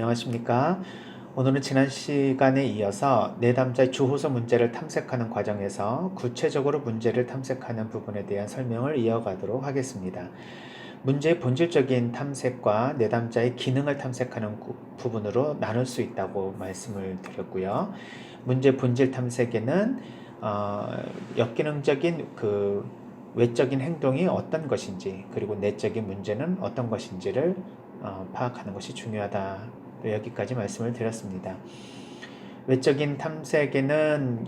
안녕하십니까? 오늘은 지난 시간에 이어서 내담자의 주호소 문제를 탐색하는 과정에서 구체적으로 문제를 탐색하는 부분에 대한 설명을 이어가도록 하겠습니다. 문제의 본질적인 탐색과 내담자의 기능을 탐색하는 부분으로 나눌 수 있다고 말씀을 드렸고요. 문제 본질 탐색에는 역기능적인 외적인 행동이 어떤 것인지, 그리고 내적인 문제는 어떤 것인지를 파악하는 것이 중요하다. 여기까지 말씀을 드렸습니다. 외적인 탐색에는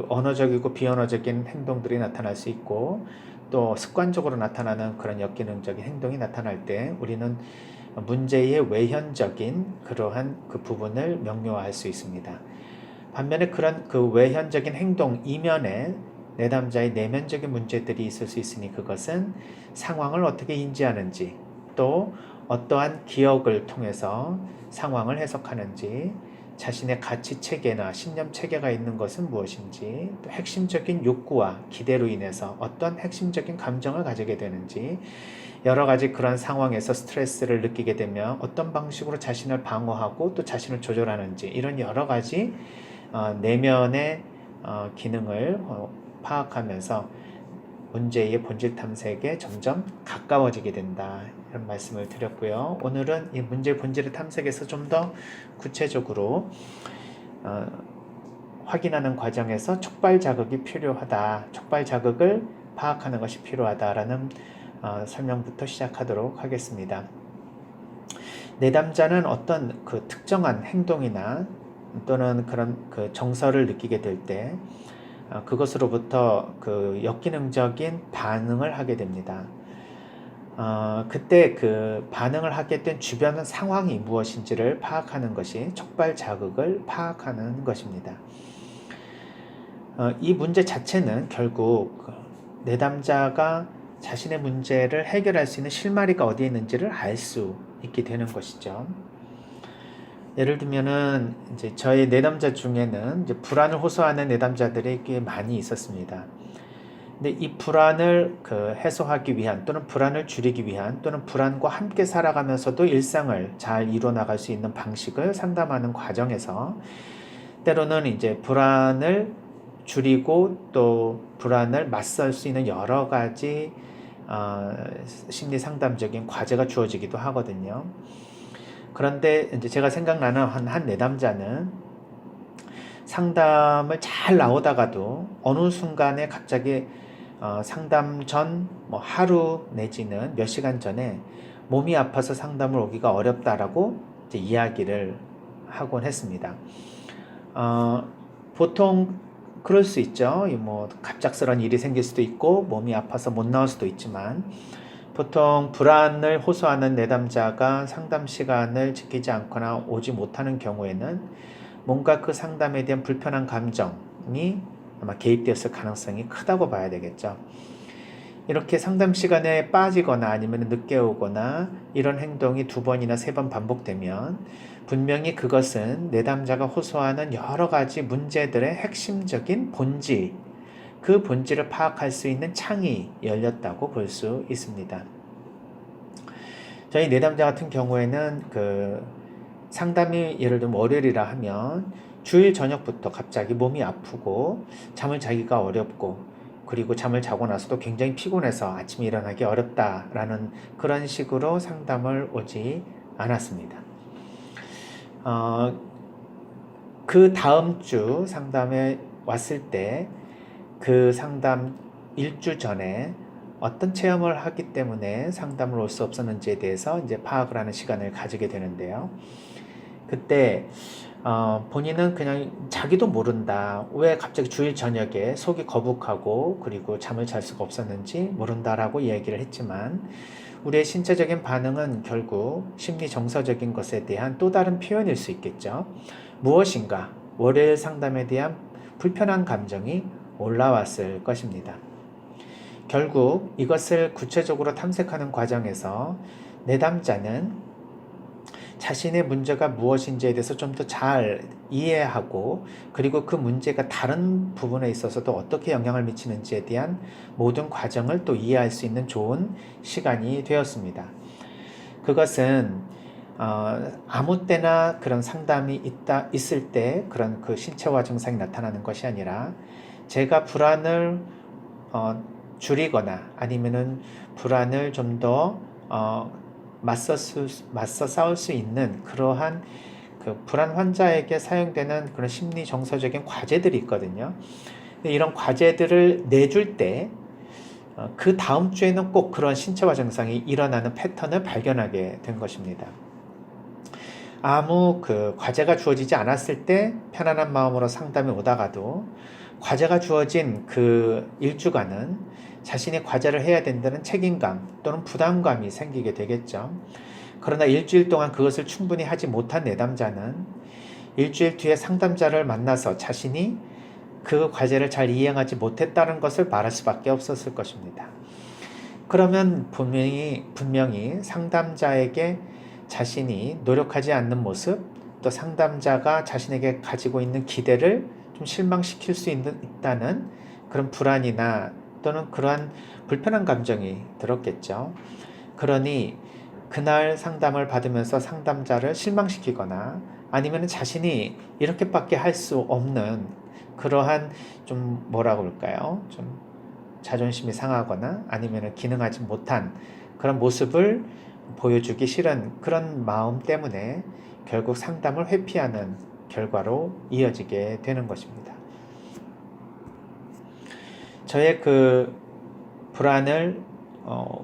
언어적이고 비언어적인 행동들이 나타날 수 있고, 또 습관적으로 나타나는 그런 역기능적인 행동이 나타날 때 우리는 문제의 외현적인 그러한 그 부분을 명료화할 수 있습니다. 반면에 그런 외현적인 행동 이면에 내담자의 내면적인 문제들이 있을 수 있으니 그것은 상황을 어떻게 인지하는지, 또 어떠한 기억을 통해서 상황을 해석하는지, 자신의 가치 체계나 신념 체계가 있는 것은 무엇인지, 또 핵심적인 욕구와 기대로 인해서 어떤 핵심적인 감정을 가지게 되는지, 여러 가지 그런 상황에서 스트레스를 느끼게 되면 어떤 방식으로 자신을 방어하고 또 자신을 조절하는지, 이런 여러 가지 내면의 기능을 파악하면서 문제의 본질 탐색에 점점 가까워지게 된다, 이런 말씀을 드렸고요. 오늘은 이 문제의 본질을 탐색에서 좀 더 구체적으로 확인하는 과정에서 촉발 자극이 필요하다, 촉발 자극을 파악하는 것이 필요하다라는 설명부터 시작하도록 하겠습니다. 내담자는 어떤 특정한 행동이나 또는 그런 정서를 느끼게 될 때 그것으로부터 역기능적인 반응을 하게 됩니다. 그때 반응을 하게 된 주변 상황이 무엇인지를 파악하는 것이 촉발 자극을 파악하는 것입니다. 이 문제 자체는 결국 내담자가 자신의 문제를 해결할 수 있는 실마리가 어디에 있는지를 알 수 있게 되는 것이죠. 예를 들면은 이제 저희 내담자 중에는 이제 불안을 호소하는 내담자들이 꽤 많이 있었습니다. 근데 이 불안을 해소하기 위한, 또는 불안을 줄이기 위한, 또는 불안과 함께 살아가면서도 일상을 잘 이뤄 나갈 수 있는 방식을 상담하는 과정에서 때로는 이제 불안을 줄이고 또 불안을 맞설 수 있는 여러 가지 심리 상담적인 과제가 주어지기도 하거든요. 그런데 이제 제가 생각나는 한 내담자는 상담을 잘 나오다가도 어느 순간에 갑자기 상담 전 하루 내지는 몇 시간 전에 몸이 아파서 상담을 오기가 어렵다라고 이제 이야기를 하곤 했습니다. 보통 그럴 수 있죠. 갑작스러운 일이 생길 수도 있고 몸이 아파서 못 나올 수도 있지만, 보통 불안을 호소하는 내담자가 상담 시간을 지키지 않거나 오지 못하는 경우에는 뭔가 그 상담에 대한 불편한 감정이 아마 개입되었을 가능성이 크다고 봐야 되겠죠. 이렇게 상담 시간에 빠지거나 아니면 늦게 오거나 이런 행동이 2번이나 3번 반복되면 분명히 그것은 내담자가 호소하는 여러 가지 문제들의 핵심적인 본질, 그 본질을 파악할 수 있는 창이 열렸다고 볼 수 있습니다. 저희 내담자 같은 경우에는 상담이 예를 들면 월요일이라 하면 주일 저녁부터 갑자기 몸이 아프고 잠을 자기가 어렵고, 그리고 잠을 자고 나서도 굉장히 피곤해서 아침에 일어나기 어렵다라는 그런 식으로 상담을 오지 않았습니다. 그 다음 주 상담에 왔을 때 그 상담 1주 전에 어떤 체험을 하기 때문에 상담을 올 수 없었는지에 대해서 이제 파악을 하는 시간을 가지게 되는데요. 그때 본인은 그냥 자기도 모른다, 왜 갑자기 주일 저녁에 속이 거북하고 그리고 잠을 잘 수가 없었는지 모른다라고 얘기를 했지만, 우리의 신체적인 반응은 결국 심리 정서적인 것에 대한 또 다른 표현일 수 있겠죠. 무엇인가 월요일 상담에 대한 불편한 감정이 올라왔을 것입니다. 결국 이것을 구체적으로 탐색하는 과정에서 내담자는 자신의 문제가 무엇인지에 대해서 좀 더 잘 이해하고, 그리고 그 문제가 다른 부분에 있어서도 어떻게 영향을 미치는지에 대한 모든 과정을 또 이해할 수 있는 좋은 시간이 되었습니다. 그것은 아무 때나 그런 상담이 있을 때 그런 그 신체화 증상이 나타나는 것이 아니라 제가 불안을 줄이거나 아니면은 불안을 좀 더 맞서 싸울 수 있는 그러한 그 불안 환자에게 사용되는 그런 심리 정서적인 과제들이 있거든요. 이런 과제들을 내줄 때 그 다음 주에는 꼭 그런 신체화 증상이 일어나는 패턴을 발견하게 된 것입니다. 아무 그 과제가 주어지지 않았을 때 편안한 마음으로 상담이 오다가도 과제가 주어진 그 일주간은 자신이 과제를 해야 된다는 책임감 또는 부담감이 생기게 되겠죠. 그러나 일주일 동안 그것을 충분히 하지 못한 내담자는 일주일 뒤에 상담자를 만나서 자신이 그 과제를 잘 이행하지 못했다는 것을 말할 수밖에 없었을 것입니다. 그러면 분명히 상담자에게 자신이 노력하지 않는 모습, 또 상담자가 자신에게 가지고 있는 기대를 좀 실망시킬 수 있다는 그런 불안이나 또는 그러한 불편한 감정이 들었겠죠. 그러니 그날 상담을 받으면서 상담자를 실망시키거나 아니면 자신이 이렇게밖에 할 수 없는 그러한 좀 뭐라고 할까요? 좀 자존심이 상하거나 아니면 기능하지 못한 그런 모습을 보여주기 싫은 그런 마음 때문에 결국 상담을 회피하는 결과로 이어지게 되는 것입니다. 저의 그 불안을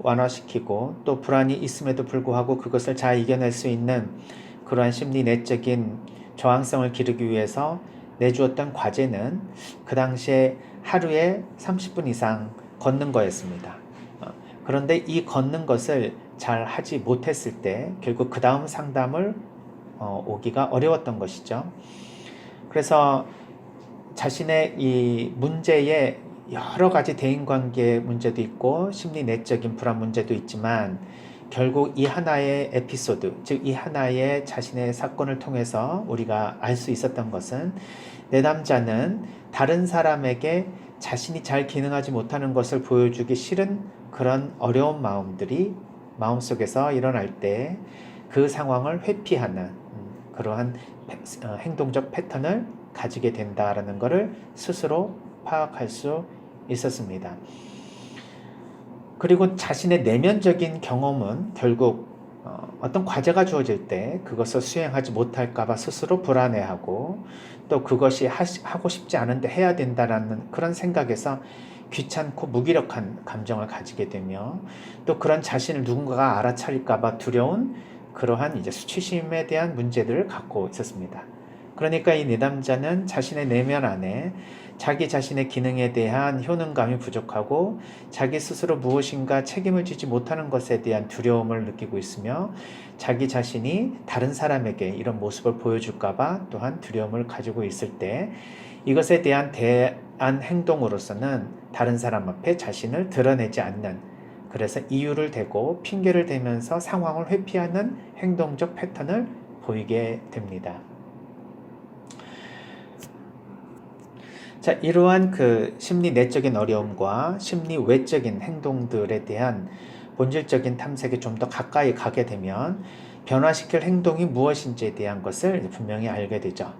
완화시키고 또 불안이 있음에도 불구하고 그것을 잘 이겨낼 수 있는 그러한 심리 내적인 저항성을 기르기 위해서 내주었던 과제는 그 당시에 하루에 30분 이상 걷는 거였습니다. 그런데 이 걷는 것을 잘 하지 못했을 때 결국 그 다음 상담을 오기가 어려웠던 것이죠. 그래서 자신의 이 문제에 여러 가지 대인관계 문제도 있고 심리 내적인 불안 문제도 있지만 결국 이 하나의 에피소드, 즉 이 하나의 자신의 사건을 통해서 우리가 알 수 있었던 것은 내담자는 다른 사람에게 자신이 잘 기능하지 못하는 것을 보여주기 싫은 그런 어려운 마음들이 마음속에서 일어날 때 그 상황을 회피하는 그러한 행동적 패턴을 가지게 된다라는 것을 스스로 파악할 수 있었습니다. 그리고 자신의 내면적인 경험은 결국 어떤 과제가 주어질 때 그것을 수행하지 못할까봐 스스로 불안해하고 또 그것이 하고 싶지 않은데 해야 된다라는 그런 생각에서 귀찮고 무기력한 감정을 가지게 되며 또 그런 자신을 누군가가 알아차릴까봐 두려운 그러한 이제 수치심에 대한 문제들을 갖고 있었습니다. 그러니까 이 내담자는 자신의 내면 안에 자기 자신의 기능에 대한 효능감이 부족하고 자기 스스로 무엇인가 책임을 지지 못하는 것에 대한 두려움을 느끼고 있으며 자기 자신이 다른 사람에게 이런 모습을 보여줄까봐 또한 두려움을 가지고 있을 때 이것에 대한 대안 행동으로서는 다른 사람 앞에 자신을 드러내지 않는, 그래서 이유를 대고 핑계를 대면서 상황을 회피하는 행동적 패턴을 보이게 됩니다. 자, 이러한 그 심리 내적인 어려움과 심리 외적인 행동들에 대한 본질적인 탐색에 좀 더 가까이 가게 되면 변화시킬 행동이 무엇인지에 대한 것을 분명히 알게 되죠.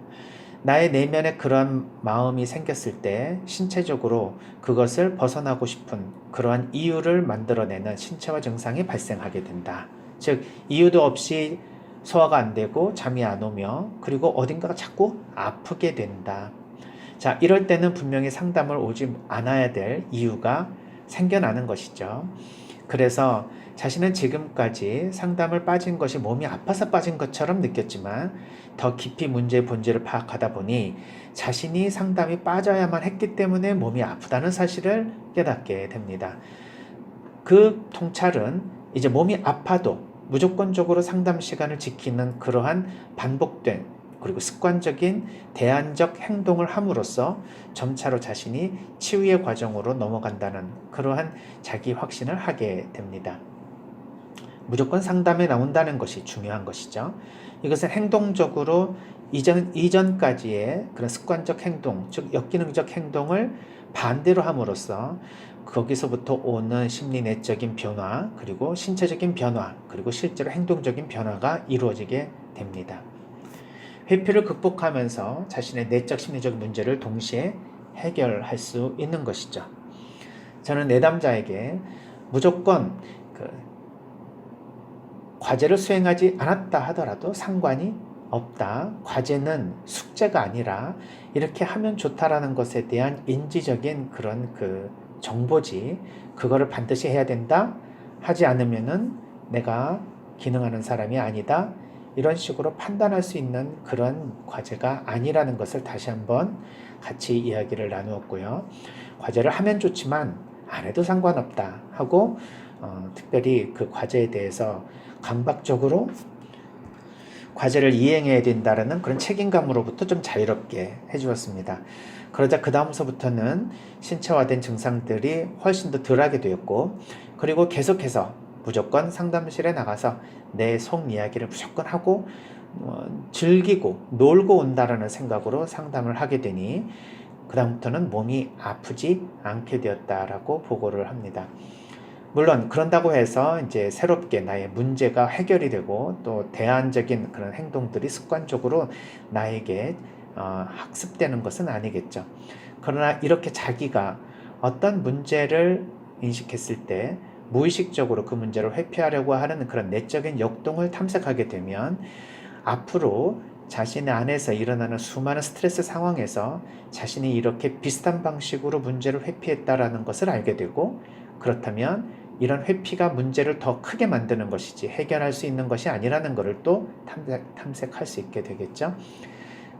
나의 내면에 그러한 마음이 생겼을 때 신체적으로 그것을 벗어나고 싶은 그러한 이유를 만들어내는 신체화 증상이 발생하게 된다. 즉, 이유도 없이 소화가 안 되고 잠이 안 오며 그리고 어딘가가 자꾸 아프게 된다. 자, 이럴 때는 분명히 상담을 오지 않아야 될 이유가 생겨나는 것이죠. 그래서 자신은 지금까지 상담을 빠진 것이 몸이 아파서 빠진 것처럼 느꼈지만 더 깊이 문제의 본질을 파악하다 보니 자신이 상담이 빠져야만 했기 때문에 몸이 아프다는 사실을 깨닫게 됩니다. 그 통찰은 이제 몸이 아파도 무조건적으로 상담 시간을 지키는 그러한 반복된 그리고 습관적인 대안적 행동을 함으로써 점차로 자신이 치유의 과정으로 넘어간다는 그러한 자기 확신을 하게 됩니다. 무조건 상담에 나온다는 것이 중요한 것이죠. 이것은 행동적으로 이전까지의 그런 습관적 행동, 즉 역기능적 행동을 반대로 함으로써 거기서부터 오는 심리 내적인 변화, 그리고 신체적인 변화, 그리고 실제로 행동적인 변화가 이루어지게 됩니다. 회피를 극복하면서 자신의 내적 심리적 문제를 동시에 해결할 수 있는 것이죠. 저는 내담자에게 무조건 과제를 수행하지 않았다 하더라도 상관이 없다. 과제는 숙제가 아니라 이렇게 하면 좋다라는 것에 대한 인지적인 그런 정보지. 그거를 반드시 해야 된다. 하지 않으면은 내가 기능하는 사람이 아니다. 이런 식으로 판단할 수 있는 그런 과제가 아니라는 것을 다시 한번 같이 이야기를 나누었고요. 과제를 하면 좋지만 안 해도 상관없다 하고 특별히 그 과제에 대해서 강박적으로 과제를 이행해야 된다는 그런 책임감으로부터 좀 자유롭게 해주었습니다. 그러자 그 다음서부터는 신체화된 증상들이 훨씬 더 덜하게 되었고, 그리고 계속해서 무조건 상담실에 나가서 내 속 이야기를 무조건 하고 즐기고 놀고 온다라는 생각으로 상담을 하게 되니 그 다음부터는 몸이 아프지 않게 되었다라고 보고를 합니다. 물론 그런다고 해서 이제 새롭게 나의 문제가 해결이 되고 또 대안적인 그런 행동들이 습관적으로 나에게 학습되는 것은 아니겠죠. 그러나 이렇게 자기가 어떤 문제를 인식했을 때 무의식적으로 그 문제를 회피하려고 하는 그런 내적인 역동을 탐색하게 되면 앞으로 자신의 안에서 일어나는 수많은 스트레스 상황에서 자신이 이렇게 비슷한 방식으로 문제를 회피했다라는 것을 알게 되고, 그렇다면 이런 회피가 문제를 더 크게 만드는 것이지 해결할 수 있는 것이 아니라는 것을 또 탐색할 수 있게 되겠죠.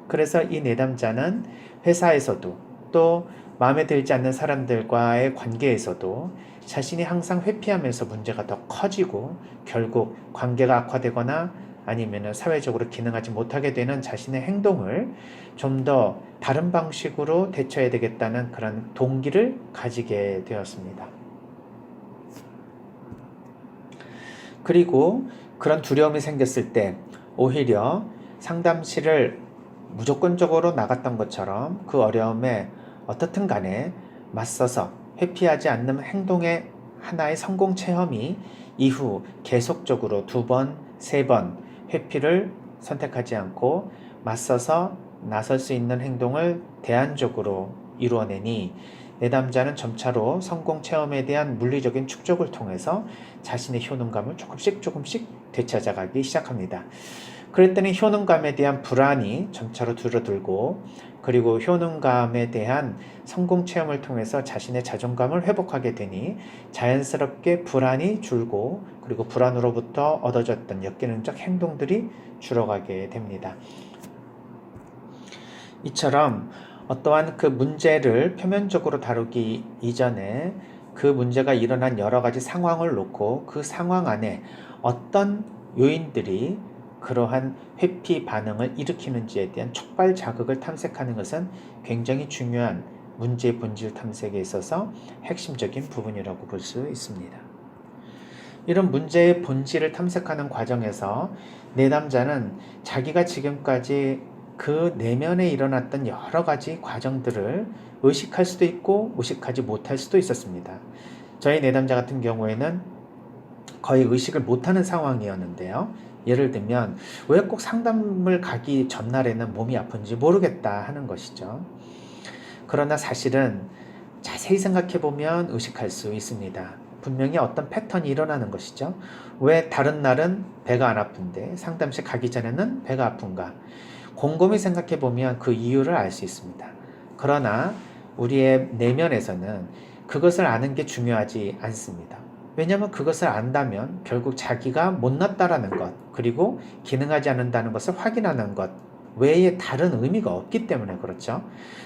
그래서 이 내담자는 회사에서도 또 마음에 들지 않는 사람들과의 관계에서도 자신이 항상 회피하면서 문제가 더 커지고 결국 관계가 악화되거나 아니면 사회적으로 기능하지 못하게 되는 자신의 행동을 좀 더 다른 방식으로 대처해야 되겠다는 그런 동기를 가지게 되었습니다. 그리고 그런 두려움이 생겼을 때 오히려 상담실을 무조건적으로 나갔던 것처럼 그 어려움에 어떻든 간에 맞서서 회피하지 않는 행동의 하나의 성공 체험이 이후 계속적으로 2번, 3번 회피를 선택하지 않고 맞서서 나설 수 있는 행동을 대안적으로 이루어내니 내담자는 점차로 성공 체험에 대한 물리적인 축적을 통해서 자신의 효능감을 조금씩 되찾아가기 시작합니다. 그랬더니 효능감에 대한 불안이 점차로 줄어들고, 그리고 효능감에 대한 성공 체험을 통해서 자신의 자존감을 회복하게 되니 자연스럽게 불안이 줄고, 그리고 불안으로부터 얻어졌던 역기능적 행동들이 줄어가게 됩니다. 이처럼 어떠한 그 문제를 표면적으로 다루기 이전에 그 문제가 일어난 여러 가지 상황을 놓고 그 상황 안에 어떤 요인들이 그러한 회피 반응을 일으키는지에 대한 촉발 자극을 탐색하는 것은 굉장히 중요한 문제의 본질 탐색에 있어서 핵심적인 부분이라고 볼 수 있습니다. 이런 문제의 본질을 탐색하는 과정에서 내담자는 자기가 지금까지 그 내면에 일어났던 여러 가지 과정들을 의식할 수도 있고 의식하지 못할 수도 있었습니다. 저희 내담자 같은 경우에는 거의 의식을 못하는 상황이었는데요. 예를 들면 왜 꼭 상담을 가기 전날에는 몸이 아픈지 모르겠다 하는 것이죠. 그러나 사실은 자세히 생각해보면 의식할 수 있습니다. 분명히 어떤 패턴이 일어나는 것이죠. 왜 다른 날은 배가 안 아픈데 상담실 가기 전에는 배가 아픈가? 곰곰이 생각해보면 그 이유를 알 수 있습니다. 그러나 우리의 내면에서는 그것을 아는 게 중요하지 않습니다. 왜냐하면 그것을 안다면 결국 자기가 못났다라는 것, 그리고 기능하지 않는다는 것을 확인하는 것 외에 다른 의미가 없기 때문에 그렇죠.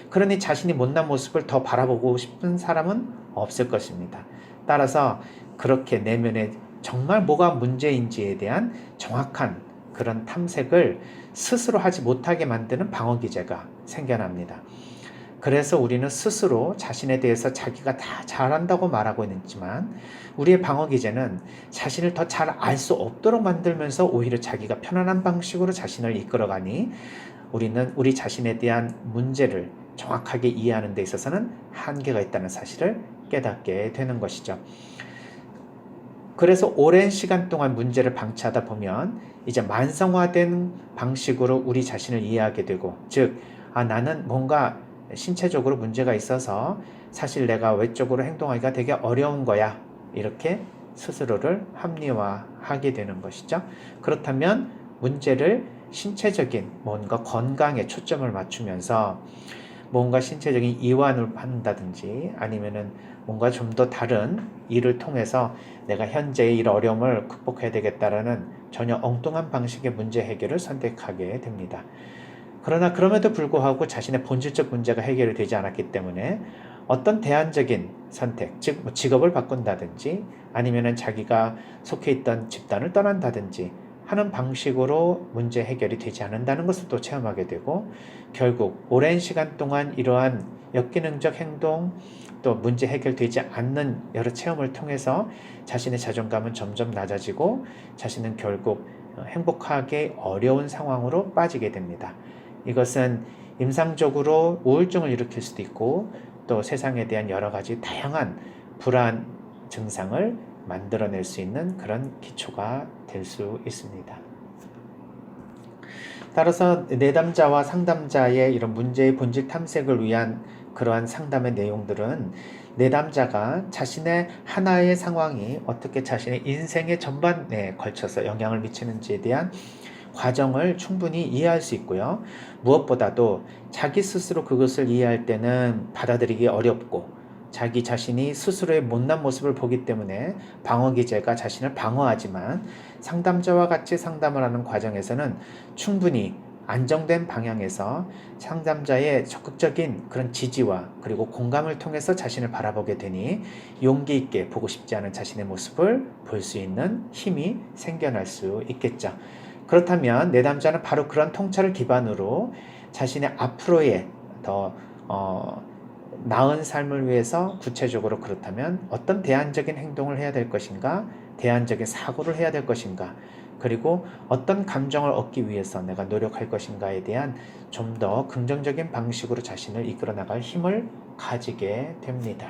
그러니 자신이 못난 모습을 더 바라보고 싶은 사람은 없을 것입니다. 따라서 그렇게 내면에 정말 뭐가 문제인지에 대한 정확한 그런 탐색을 스스로 하지 못하게 만드는 방어기제가 생겨납니다. 그래서 우리는 스스로 자신에 대해서 자기가 다 잘한다고 말하고 있지만 우리의 방어기제는 자신을 더 잘 알 수 없도록 만들면서 오히려 자기가 편안한 방식으로 자신을 이끌어가니 우리는 우리 자신에 대한 문제를 정확하게 이해하는 데 있어서는 한계가 있다는 사실을 깨닫게 되는 것이죠. 그래서 오랜 시간 동안 문제를 방치하다 보면 이제 만성화된 방식으로 우리 자신을 이해하게 되고, 즉, 나는 뭔가 신체적으로 문제가 있어서 사실 내가 외적으로 행동하기가 되게 어려운 거야. 이렇게 스스로를 합리화하게 되는 것이죠. 그렇다면 문제를 신체적인 뭔가 건강에 초점을 맞추면서 뭔가 신체적인 이완을 한다든지 아니면은 뭔가 좀 더 다른 일을 통해서 내가 현재의 이 어려움을 극복해야 되겠다라는 전혀 엉뚱한 방식의 문제 해결을 선택하게 됩니다. 그러나 그럼에도 불구하고 자신의 본질적 문제가 해결이 되지 않았기 때문에 어떤 대안적인 선택, 즉 직업을 바꾼다든지 아니면은 자기가 속해 있던 집단을 떠난다든지 하는 방식으로 문제 해결이 되지 않는다는 것을 또 체험하게 되고, 결국 오랜 시간 동안 이러한 역기능적 행동 또 문제 해결되지 않는 여러 체험을 통해서 자신의 자존감은 점점 낮아지고 자신은 결국 행복하게 어려운 상황으로 빠지게 됩니다. 이것은 임상적으로 우울증을 일으킬 수도 있고 또 세상에 대한 여러 가지 다양한 불안 증상을 만들어낼 수 있는 그런 기초가 될 수 있습니다. 따라서 내담자와 상담자의 이런 문제의 본질 탐색을 위한 그러한 상담의 내용들은 내담자가 자신의 하나의 상황이 어떻게 자신의 인생의 전반에 걸쳐서 영향을 미치는지에 대한 과정을 충분히 이해할 수 있고요. 무엇보다도 자기 스스로 그것을 이해할 때는 받아들이기 어렵고 자기 자신이 스스로의 못난 모습을 보기 때문에 방어기제가 자신을 방어하지만, 상담자와 같이 상담을 하는 과정에서는 충분히 안정된 방향에서 상담자의 적극적인 그런 지지와 그리고 공감을 통해서 자신을 바라보게 되니 용기 있게 보고 싶지 않은 자신의 모습을 볼 수 있는 힘이 생겨날 수 있겠죠. 그렇다면 내담자는 바로 그런 통찰을 기반으로 자신의 앞으로의 더 나은 삶을 위해서 구체적으로 그렇다면 어떤 대안적인 행동을 해야 될 것인가, 대안적인 사고를 해야 될 것인가, 그리고 어떤 감정을 얻기 위해서 내가 노력할 것인가에 대한 좀 더 긍정적인 방식으로 자신을 이끌어 나갈 힘을 가지게 됩니다.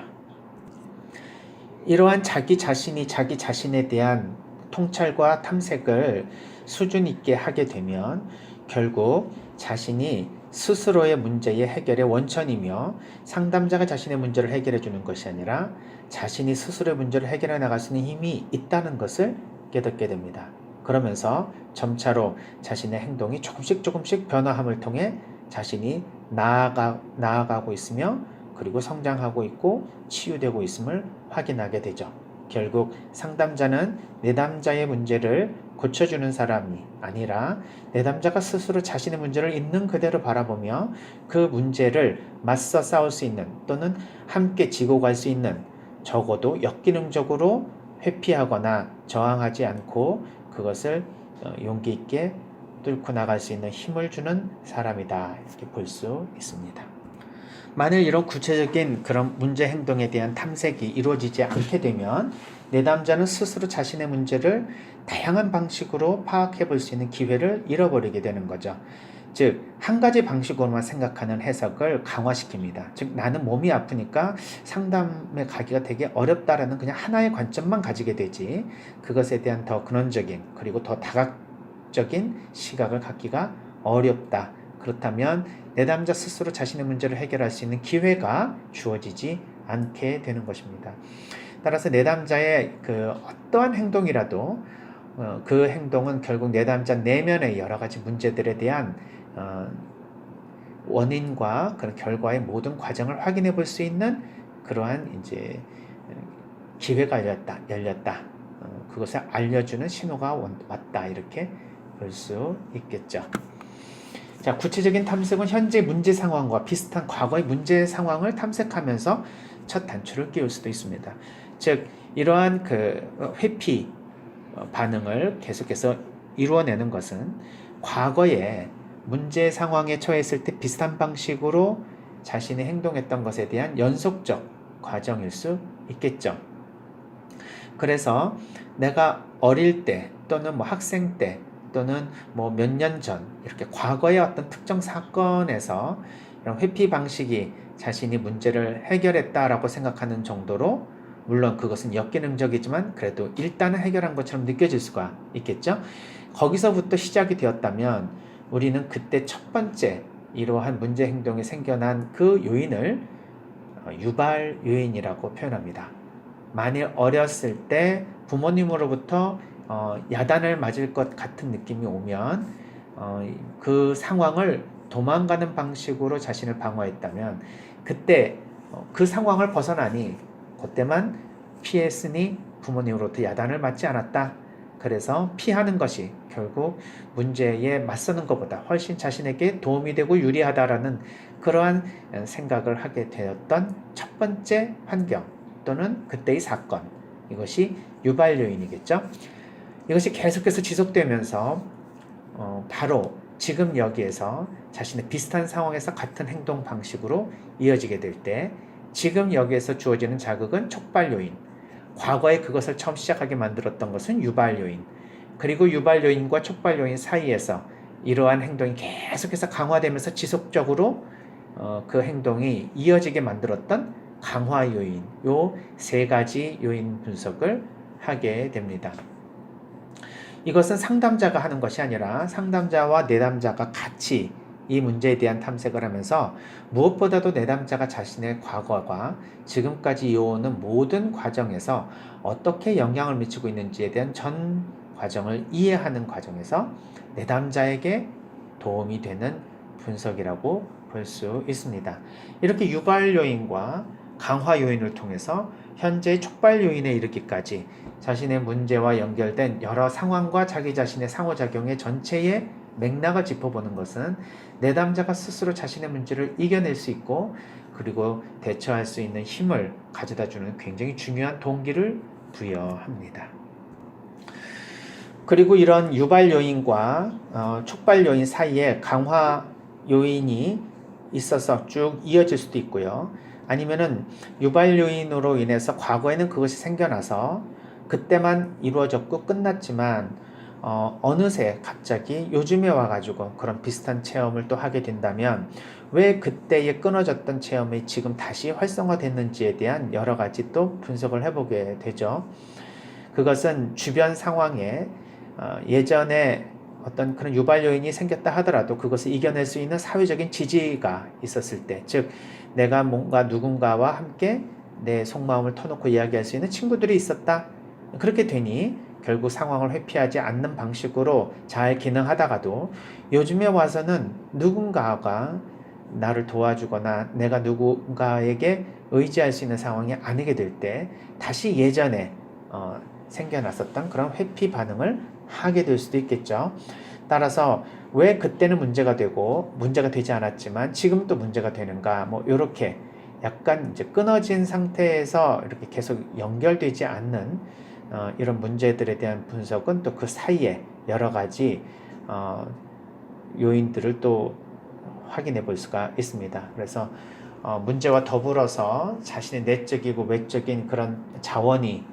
이러한 자기 자신이 자기 자신에 대한 통찰과 탐색을 수준 있게 하게 되면 결국 자신이 스스로의 문제의 해결의 원천이며, 상담자가 자신의 문제를 해결해 주는 것이 아니라 자신이 스스로의 문제를 해결해 나갈 수 있는 힘이 있다는 것을 깨닫게 됩니다. 그러면서 점차로 자신의 행동이 조금씩 변화함을 통해 자신이 나아가고 있으며 그리고 성장하고 있고 치유되고 있음을 확인하게 되죠. 결국 상담자는 내담자의 문제를 고쳐주는 사람이 아니라 내담자가 스스로 자신의 문제를 있는 그대로 바라보며 그 문제를 맞서 싸울 수 있는 또는 함께 지고 갈 수 있는, 적어도 역기능적으로 회피하거나 저항하지 않고 그것을 용기 있게 뚫고 나갈 수 있는 힘을 주는 사람이다, 이렇게 볼 수 있습니다. 만일 이런 구체적인 그런 문제 행동에 대한 탐색이 이루어지지 않게 되면 내담자는 스스로 자신의 문제를 다양한 방식으로 파악해 볼 수 있는 기회를 잃어버리게 되는 거죠. 즉, 한 가지 방식으로만 생각하는 해석을 강화시킵니다. 즉, 나는 몸이 아프니까 상담에 가기가 되게 어렵다라는 그냥 하나의 관점만 가지게 되지, 그것에 대한 더 근원적인 그리고 더 다각적인 시각을 갖기가 어렵다. 그렇다면 내담자 스스로 자신의 문제를 해결할 수 있는 기회가 주어지지 않게 되는 것입니다. 따라서 내담자의 그 어떠한 행동이라도 그 행동은 결국 내담자 내면의 여러 가지 문제들에 대한 원인과 그런 결과의 모든 과정을 확인해 볼 수 있는 그러한 이제 기회가 열렸다. 그것을 알려주는 신호가 왔다, 이렇게 볼 수 있겠죠. 자, 구체적인 탐색은 현재 문제 상황과 비슷한 과거의 문제 상황을 탐색하면서 첫 단추를 끼울 수도 있습니다. 즉, 이러한 그 회피 반응을 계속해서 이루어내는 것은 과거에 문제 상황에 처했을 때 비슷한 방식으로 자신이 행동했던 것에 대한 연속적 과정일 수 있겠죠. 그래서 내가 어릴 때 또는 학생 때 또는 뭐 몇 년 전 이렇게 과거의 어떤 특정 사건에서 이런 회피 방식이 자신이 문제를 해결했다라고 생각하는 정도로, 물론 그것은 역기능적이지만 그래도 일단은 해결한 것처럼 느껴질 수가 있겠죠. 거기서부터 시작이 되었다면 우리는 그때 첫 번째 이러한 문제 행동이 생겨난 그 요인을 유발 요인이라고 표현합니다. 만일 어렸을 때 부모님으로부터 야단을 맞을 것 같은 느낌이 오면 그 상황을 도망가는 방식으로 자신을 방어했다면, 그때 그 상황을 벗어나니 그때만 피했으니 부모님으로부터 야단을 맞지 않았다. 그래서 피하는 것이 결국 문제에 맞서는 것보다 훨씬 자신에게 도움이 되고 유리하다라는 그러한 생각을 하게 되었던 첫 번째 환경 또는 그때의 사건, 이것이 유발 요인이겠죠. 이것이 계속해서 지속되면서 바로 지금 여기에서 자신의 비슷한 상황에서 같은 행동 방식으로 이어지게 될 때, 지금 여기에서 주어지는 자극은 촉발 요인, 과거에 그것을 처음 시작하게 만들었던 것은 유발 요인, 그리고 유발 요인과 촉발 요인 사이에서 이러한 행동이 계속해서 강화되면서 지속적으로 그 행동이 이어지게 만들었던 강화 요인, 요 세 가지 요인 분석을 하게 됩니다. 이것은 상담자가 하는 것이 아니라 상담자와 내담자가 같이 이 문제에 대한 탐색을 하면서 무엇보다도 내담자가 자신의 과거가 지금까지 이어오는 모든 과정에서 어떻게 영향을 미치고 있는지에 대한 전 과정을 이해하는 과정에서 내담자에게 도움이 되는 분석이라고 볼 수 있습니다. 이렇게 유발 요인과 강화 요인을 통해서 현재 촉발 요인에 이르기까지 자신의 문제와 연결된 여러 상황과 자기 자신의 상호작용의 전체의 맥락을 짚어보는 것은 내담자가 스스로 자신의 문제를 이겨낼 수 있고 그리고 대처할 수 있는 힘을 가져다주는 굉장히 중요한 동기를 부여합니다. 그리고 이런 유발 요인과 촉발 요인 사이에 강화 요인이 있어서 쭉 이어질 수도 있고요. 아니면은 유발 요인으로 인해서 과거에는 그것이 생겨나서 그때만 이루어졌고 끝났지만 어느새 갑자기 요즘에 와가지고 그런 비슷한 체험을 또 하게 된다면 왜 그때에 끊어졌던 체험이 지금 다시 활성화됐는지에 대한 여러 가지 또 분석을 해보게 되죠. 그것은 주변 상황에 예전에 어떤 그런 유발 요인이 생겼다 하더라도 그것을 이겨낼 수 있는 사회적인 지지가 있었을 때, 즉 내가 뭔가 누군가와 함께 내 속마음을 터놓고 이야기할 수 있는 친구들이 있었다. 그렇게 되니 결국 상황을 회피하지 않는 방식으로 잘 기능하다가도 요즘에 와서는 누군가가 나를 도와주거나 내가 누군가에게 의지할 수 있는 상황이 아니게 될 때 다시 예전에 생겨났었던 그런 회피 반응을 하게 될 수도 있겠죠. 따라서 왜 그때는 문제가 되고 문제가 되지 않았지만 지금 또 문제가 되는가, 뭐 이렇게 약간 이제 끊어진 상태에서 이렇게 계속 연결되지 않는 이런 문제들에 대한 분석은 또 그 사이에 여러 가지 요인들을 또 확인해 볼 수가 있습니다. 그래서 문제와 더불어서 자신의 내적이고 외적인 그런 자원이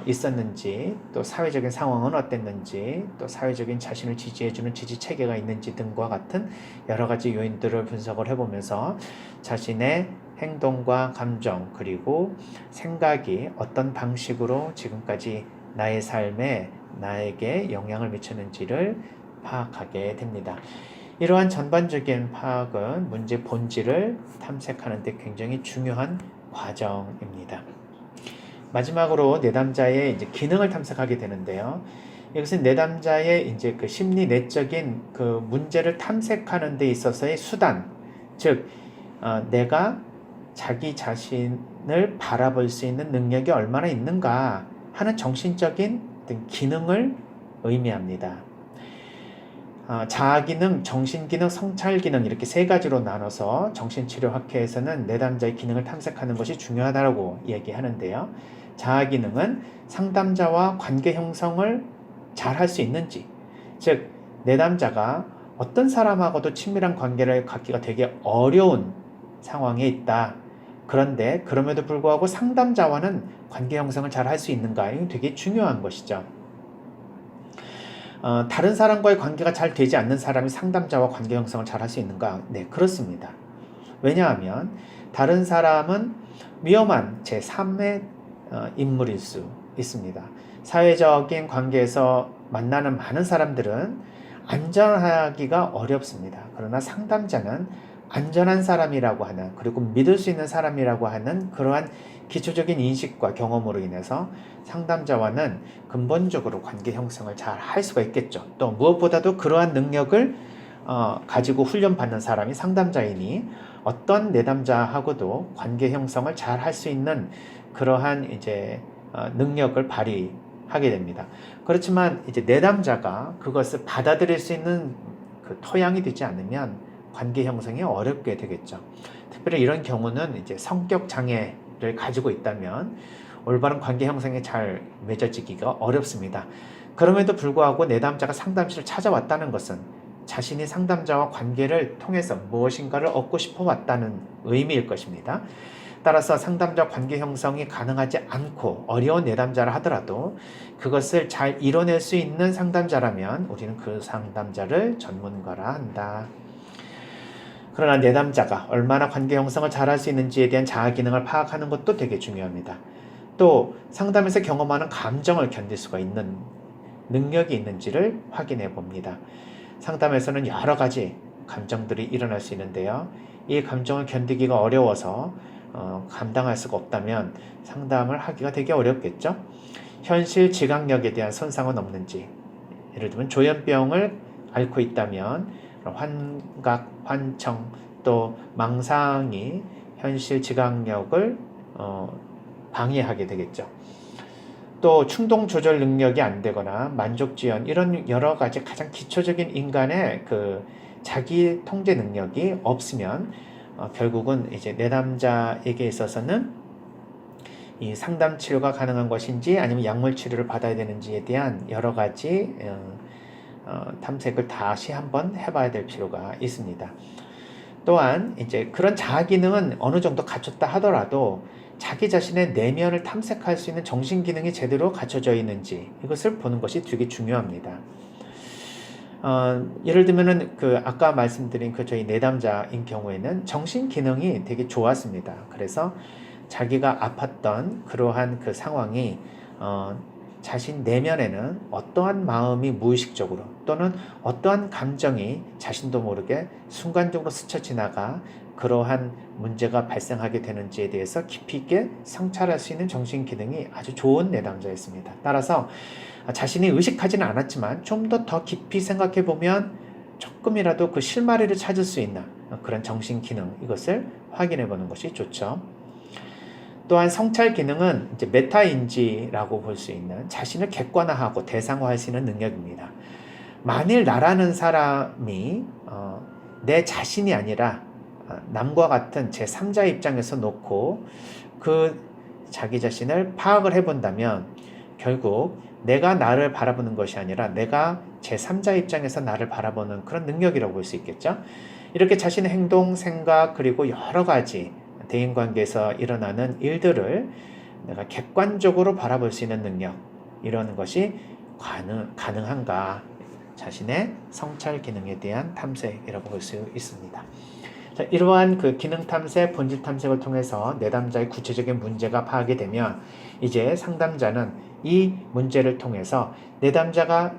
있었는지, 또 사회적인 상황은 어땠는지, 또 사회적인 자신을 지지해주는 지지체계가 있는지 등과 같은 여러 가지 요인들을 분석을 해보면서 자신의 행동과 감정 그리고 생각이 어떤 방식으로 지금까지 나의 삶에 나에게 영향을 미쳤는지를 파악하게 됩니다. 이러한 전반적인 파악은 문제 본질을 탐색하는 데 굉장히 중요한 과정입니다. 마지막으로 내담자의 이제 기능을 탐색하게 되는데요. 이것은 내담자의 이제 그 심리 내적인 그 문제를 탐색하는 데 있어서의 수단, 즉 내가 자기 자신을 바라볼 수 있는 능력이 얼마나 있는가 하는 정신적인 기능을 의미합니다. 자아기능, 정신기능, 성찰기능 이렇게 세 가지로 나눠서 정신치료학회에서는 내담자의 기능을 탐색하는 것이 중요하다고 얘기하는데요. 자아기능은 상담자와 관계 형성을 잘 할 수 있는지, 즉 내담자가 어떤 사람하고도 친밀한 관계를 갖기가 되게 어려운 상황에 있다. 그런데 그럼에도 불구하고 상담자와는 관계 형성을 잘 할 수 있는가? 이건 되게 중요한 것이죠. 다른 사람과의 관계가 잘 되지 않는 사람이 상담자와 관계 형성을 잘 할 수 있는가? 네, 그렇습니다. 왜냐하면 다른 사람은 위험한 제3의 인물일 수 있습니다. 사회적인 관계에서 만나는 많은 사람들은 안전하기가 어렵습니다. 그러나 상담자는 안전한 사람이라고 하는, 그리고 믿을 수 있는 사람이라고 하는 그러한 기초적인 인식과 경험으로 인해서 상담자와는 근본적으로 관계 형성을 잘 할 수가 있겠죠. 또 무엇보다도 그러한 능력을 가지고 훈련받는 사람이 상담자이니 어떤 내담자하고도 관계 형성을 잘 할 수 있는 그러한 이제 능력을 발휘하게 됩니다. 그렇지만 이제 내담자가 그것을 받아들일 수 있는 그 토양이 되지 않으면 관계 형성이 어렵게 되겠죠. 특별히 이런 경우는 이제 성격 장애를 가지고 있다면 올바른 관계 형성이 잘 맺어지기가 어렵습니다. 그럼에도 불구하고 내담자가 상담실을 찾아왔다는 것은 자신이 상담자와 관계를 통해서 무엇인가를 얻고 싶어 왔다는 의미일 것입니다. 따라서 상담자 관계 형성이 가능하지 않고 어려운 내담자라 하더라도 그것을 잘 이뤄낼 수 있는 상담자라면 우리는 그 상담자를 전문가라 한다. 그러나 내담자가 얼마나 관계 형성을 잘할 수 있는지에 대한 자아 기능을 파악하는 것도 되게 중요합니다. 또 상담에서 경험하는 감정을 견딜 수가 있는 능력이 있는지를 확인해 봅니다. 상담에서는 여러 가지 감정들이 일어날 수 있는데요. 이 감정을 견디기가 어려워서 감당할 수가 없다면 상담을 하기가 되게 어렵겠죠. 현실 지각력에 대한 손상은 없는지, 예를 들면 조현병을 앓고 있다면 환각, 환청, 또 망상이 현실 지각력을 방해하게 되겠죠. 또 충동 조절 능력이 안 되거나 만족지연, 이런 여러 가지 가장 기초적인 인간의 그 자기 통제 능력이 없으면 결국은 이제 내담자에게 있어서는 이 상담 치료가 가능한 것인지 아니면 약물 치료를 받아야 되는지에 대한 여러 가지 탐색을 다시 한번 해봐야 될 필요가 있습니다. 또한 이제 그런 자아 기능은 어느 정도 갖췄다 하더라도 자기 자신의 내면을 탐색할 수 있는 정신 기능이 제대로 갖춰져 있는지 이것을 보는 것이 되게 중요합니다. 예를 들면은 아까 말씀드린 저희 내담자인 경우에는 정신 기능이 되게 좋았습니다. 그래서 자기가 아팠던 그러한 그 상황이 자신 내면에는 어떠한 마음이 무의식적으로 또는 어떠한 감정이 자신도 모르게 순간적으로 스쳐 지나가 그러한 문제가 발생하게 되는지에 대해서 깊이 있게 성찰할 수 있는 정신 기능이 아주 좋은 내담자였습니다. 따라서 자신이 의식하지는 않았지만 좀 더 깊이 생각해 보면 조금이라도 그 실마리를 찾을 수 있는 그런 정신 기능, 이것을 확인해 보는 것이 좋죠. 또한 성찰 기능은 이제 메타인지라고 볼 수 있는 자신을 객관화하고 대상화할 수 있는 능력입니다. 만일 나라는 사람이 내 자신이 아니라 남과 같은 제3자 입장에서 놓고 그 자기 자신을 파악을 해본다면 결국 내가 나를 바라보는 것이 아니라 내가 제3자 입장에서 나를 바라보는 그런 능력이라고 볼 수 있겠죠. 이렇게 자신의 행동, 생각, 그리고 여러 가지 대인관계에서 일어나는 일들을 내가 객관적으로 바라볼 수 있는 능력, 이런 것이 가능한가, 자신의 성찰 기능에 대한 탐색이라고 볼 수 있습니다. 자, 이러한 그 기능 탐색, 본질 탐색을 통해서 내담자의 구체적인 문제가 파악이 되면 이제 상담자는 이 문제를 통해서 내담자가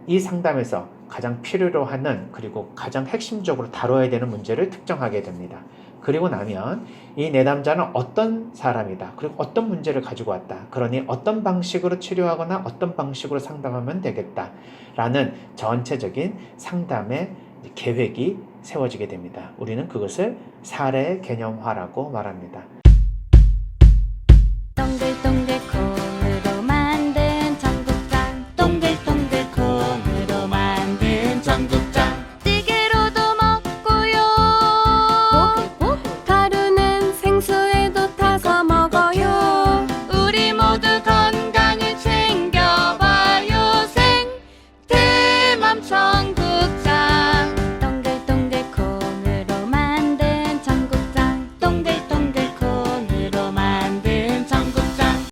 이 상담에서 가장 필요로 하는, 그리고 가장 핵심적으로 다뤄야 되는 문제를 특정하게 됩니다. 그리고 나면 이 내담자는 어떤 사람이다, 그리고 어떤 문제를 가지고 왔다, 그러니 어떤 방식으로 치료하거나 어떤 방식으로 상담하면 되겠다 라는 전체적인 상담의 계획이 세워지게 됩니다. 우리는 그것을 사례 개념화라고 말합니다. 동글동글